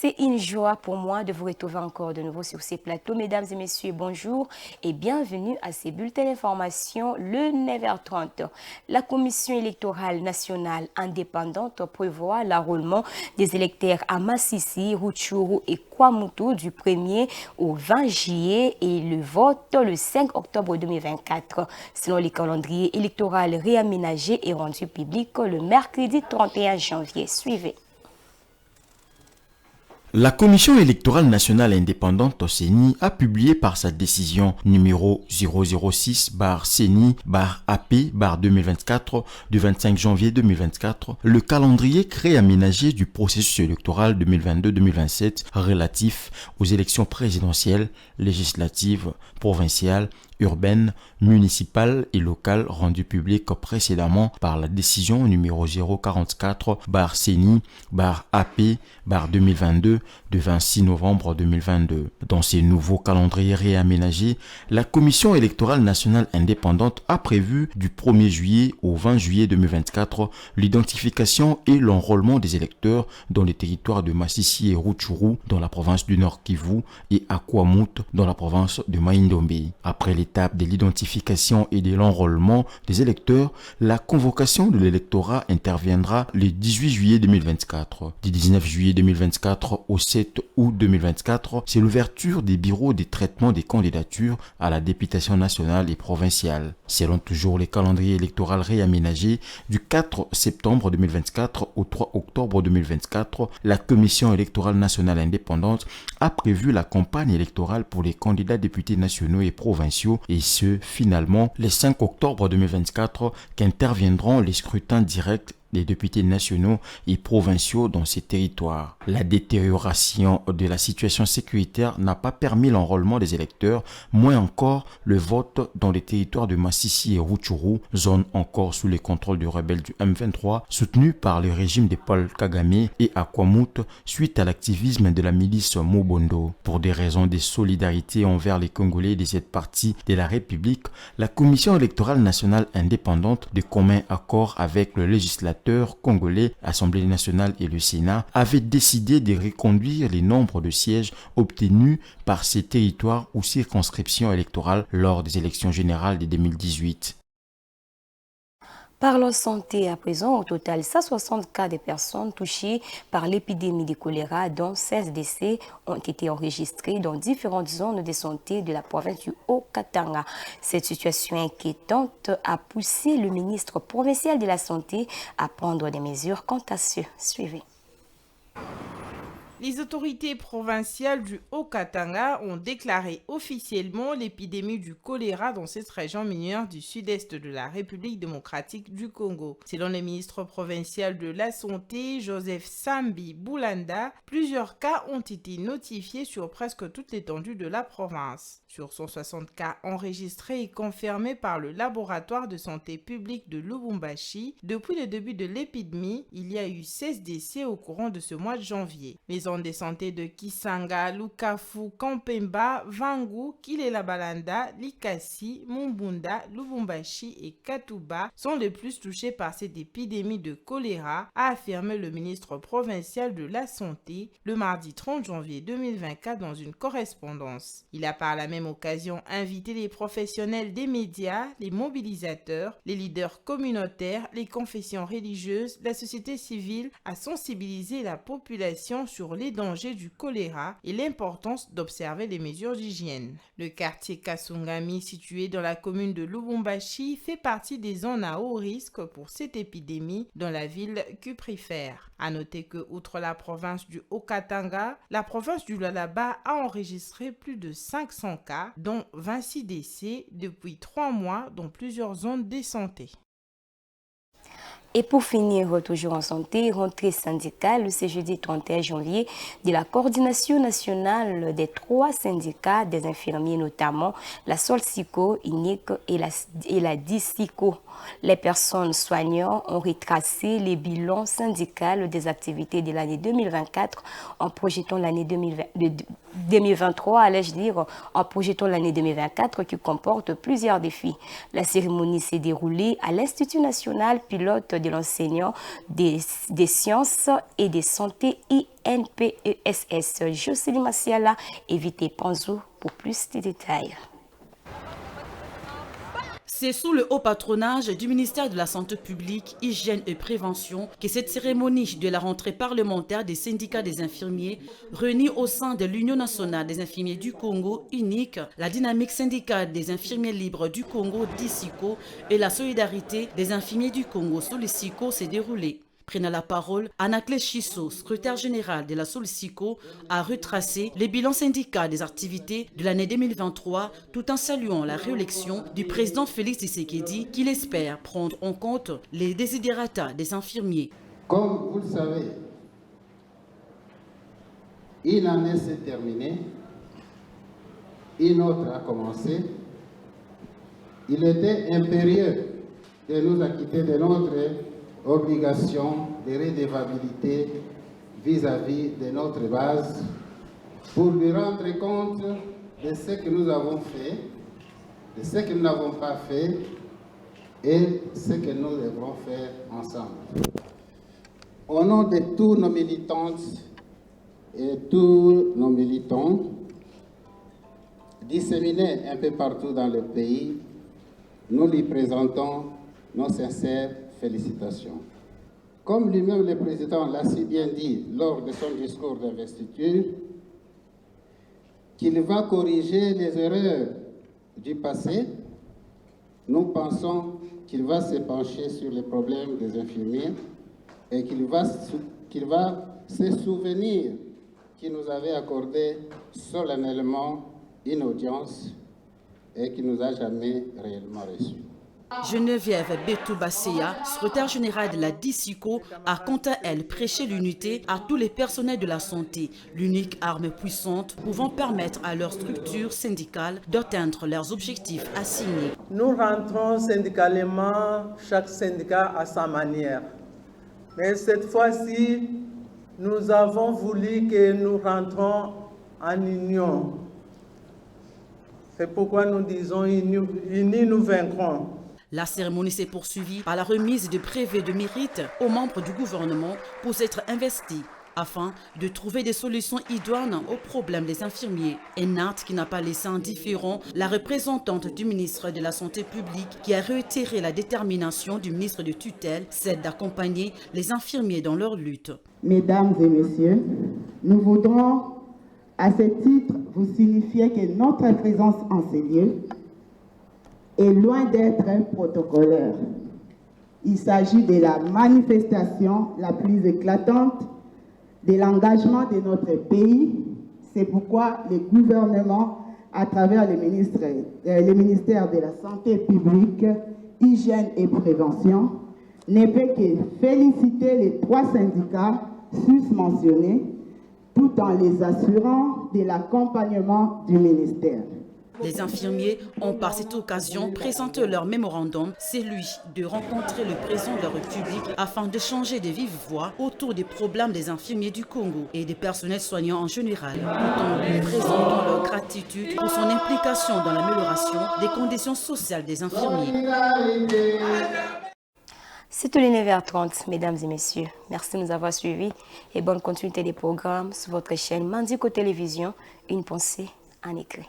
C'est une joie pour moi de vous retrouver encore de nouveau sur ces plateaux. Mesdames et messieurs, bonjour et bienvenue à ces bulletins d'information le 9h30. La Commission électorale nationale indépendante prévoit l'enrôlement des électeurs à Massissi, Rutshuru et Kwamutu du 1er au 20 juillet et le vote le 5 octobre 2024. Selon les calendriers électoraux réaménagés et rendus publics le mercredi 31 janvier. Suivez. La Commission électorale nationale indépendante CENI a publié par sa décision numéro 006-CENI-AP-2024 du 25 janvier 2024 le calendrier réaménagé du processus électoral 2022-2027 relatif aux élections présidentielles, législatives, provinciales, urbaines, municipales et locales rendues publiques précédemment par la décision numéro 044-CENI-AP-2022 du 26 novembre 2022. Dans ces nouveaux calendriers réaménagés, la Commission électorale nationale indépendante a prévu du 1er juillet au 20 juillet 2024 l'identification et l'enrôlement des électeurs dans les territoires de Massissi et Rutshuru dans la province du Nord Kivu et à Kwamut dans la province de Mai-Ndombe. Après l'étape de l'identification et de l'enrôlement des électeurs, la convocation de l'électorat interviendra le 18 juillet 2024. Du 19 juillet 2024 au 7 août 2024, c'est l'ouverture des bureaux de traitement des candidatures à la députation nationale et provinciale. Selon toujours les calendriers électoraux réaménagés, du 4 septembre 2024 au 3 octobre 2024, la Commission électorale nationale indépendante a prévu la campagne électorale pour les candidats députés nationaux et provinciaux et ce, finalement, le 5 octobre 2024 qu'interviendront les scrutins directs des députés nationaux et provinciaux dans ces territoires. La détérioration de la situation sécuritaire n'a pas permis l'enrôlement des électeurs, moins encore le vote dans les territoires de Massissi et Rutshuru, zone encore sous les contrôles du rebelle du M23, soutenu par le régime de Paul Kagame et à Kwamut suite à l'activisme de la milice Mobondo. Pour des raisons de solidarité envers les Congolais de cette partie de la République, la Commission électorale nationale indépendante, de commun accord avec le législateur congolais, Assemblée nationale et le Sénat, avait décidé de reconduire les nombres de sièges obtenus par ces territoires ou circonscriptions électorales lors des élections générales de 2018. Parlons santé à présent. Au total, 160 cas de personnes touchées par l'épidémie de choléra, dont 16 décès ont été enregistrés dans différentes zones de santé de la province du Haut-Katanga. Cette situation inquiétante a poussé le ministre provincial de la Santé à prendre des mesures quant à ce. Suivez. Les autorités provinciales du Haut-Katanga ont déclaré officiellement l'épidémie du choléra dans cette région minière du sud-est de la République démocratique du Congo. Selon le ministre provincial de la Santé, Joseph Sambi Boulanda, plusieurs cas ont été notifiés sur presque toute l'étendue de la province. Sur 160 cas enregistrés et confirmés par le laboratoire de santé publique de Lubumbashi, depuis le début de l'épidémie, il y a eu 16 décès au courant de ce mois de janvier. Les zones de santé de Kisanga, Lukafu, Kampemba, Vangu, Kilela-Balanda, Likasi, Mumbunda, Lubumbashi et Katuba sont les plus touchées par cette épidémie de choléra, a affirmé le ministre provincial de la Santé le mardi 30 janvier 2024 dans une correspondance. Il a par la même occasion invité les professionnels des médias, les mobilisateurs, les leaders communautaires, les confessions religieuses, la société civile à sensibiliser la population sur les dangers du choléra et l'importance d'observer les mesures d'hygiène. Le quartier Kasungami, situé dans la commune de Lubumbashi, fait partie des zones à haut risque pour cette épidémie dans la ville cuprifère. À noter que, outre la province du Haut-Katanga, la province du Lualaba a enregistré plus de 500 cas, dont 26 décès depuis 3 mois dans plusieurs zones de santé. Et pour finir, toujours en santé, rentrée syndicale ce jeudi 31 janvier de la coordination nationale des 3 syndicats des infirmiers, notamment la Solsico, INIC et la DICICO. Les personnes soignantes ont retracé les bilans syndicaux des activités de l'année 2024 en projetant l'année 2023, allais-je dire, en projetant l'année 2024 qui comporte plusieurs défis. La cérémonie s'est déroulée à l'Institut national pilote de l'enseignant des sciences et des santé INPESS. Jocelyne Massiala, évitez Panzo pour plus de détails. C'est sous le haut patronage du ministère de la Santé publique, Hygiène et Prévention que cette cérémonie de la rentrée parlementaire des syndicats des infirmiers, réunis au sein de l'Union nationale des infirmiers du Congo, UNIC, la dynamique syndicale des infirmiers libres du Congo, DICICO, et la solidarité des infirmiers du Congo, SOLICICO, s'est déroulée. Prenant la parole, Anaclé Chisso, secrétaire général de la SOLICICO, a retracé les bilans syndicaux des activités de l'année 2023 tout en saluant la réélection du président Félix Tshisekedi qu'il espère prendre en compte les desiderata des infirmiers. Comme vous le savez, une année s'est terminée, une autre a commencé. Il était impérieux de nous acquitter de notre obligation de redevabilité vis-à-vis de notre base pour lui rendre compte de ce que nous avons fait, de ce que nous n'avons pas fait et ce que nous devrons faire ensemble. Au nom de tous nos militantes et tous nos militants disséminés un peu partout dans le pays, nous lui présentons nos sincères félicitations. Comme lui-même le président l'a si bien dit lors de son discours d'investiture, qu'il va corriger les erreurs du passé, nous pensons qu'il va se pencher sur les problèmes des infirmiers et qu'il va se souvenir qu'il nous avait accordé solennellement une audience et qu'il ne nous a jamais réellement reçus. Geneviève Betou-Basséa, secrétaire générale de la DICICO, a quant à elle prêché l'unité à tous les personnels de la santé, l'unique arme puissante pouvant permettre à leur structure syndicale d'atteindre leurs objectifs assignés. Nous rentrons syndicalement, chaque syndicat à sa manière. Mais cette fois-ci, nous avons voulu que nous rentrons en union. C'est pourquoi nous disons unis nous vaincrons. La cérémonie s'est poursuivie par la remise de brevets de mérite aux membres du gouvernement pour s'être investis afin de trouver des solutions idoines aux problèmes des infirmiers. Un acte qui n'a pas laissé indifférent la représentante du ministre de la Santé publique qui a réitéré la détermination du ministre de tutelle, celle d'accompagner les infirmiers dans leur lutte. Mesdames et messieurs, nous voudrons à ce titre vous signifier que notre présence en ces lieux est loin d'être protocolaire. Il s'agit de la manifestation la plus éclatante de l'engagement de notre pays. C'est pourquoi le gouvernement, à travers le ministère de la Santé publique, Hygiène et Prévention, ne peut que féliciter les 3 syndicats susmentionnés tout en les assurant de l'accompagnement du ministère. Les infirmiers ont par cette occasion présenté leur mémorandum, celui de rencontrer le président de la République afin d'échanger de vive voix autour des problèmes des infirmiers du Congo et des personnels soignants en général, tout en lui présentant leur gratitude pour son implication dans l'amélioration des conditions sociales des infirmiers. C'était le 9h30, mesdames et messieurs. Merci de nous avoir suivis et bonne continuité des programmes sur votre chaîne Mandiko Télévision. Une pensée en écrit.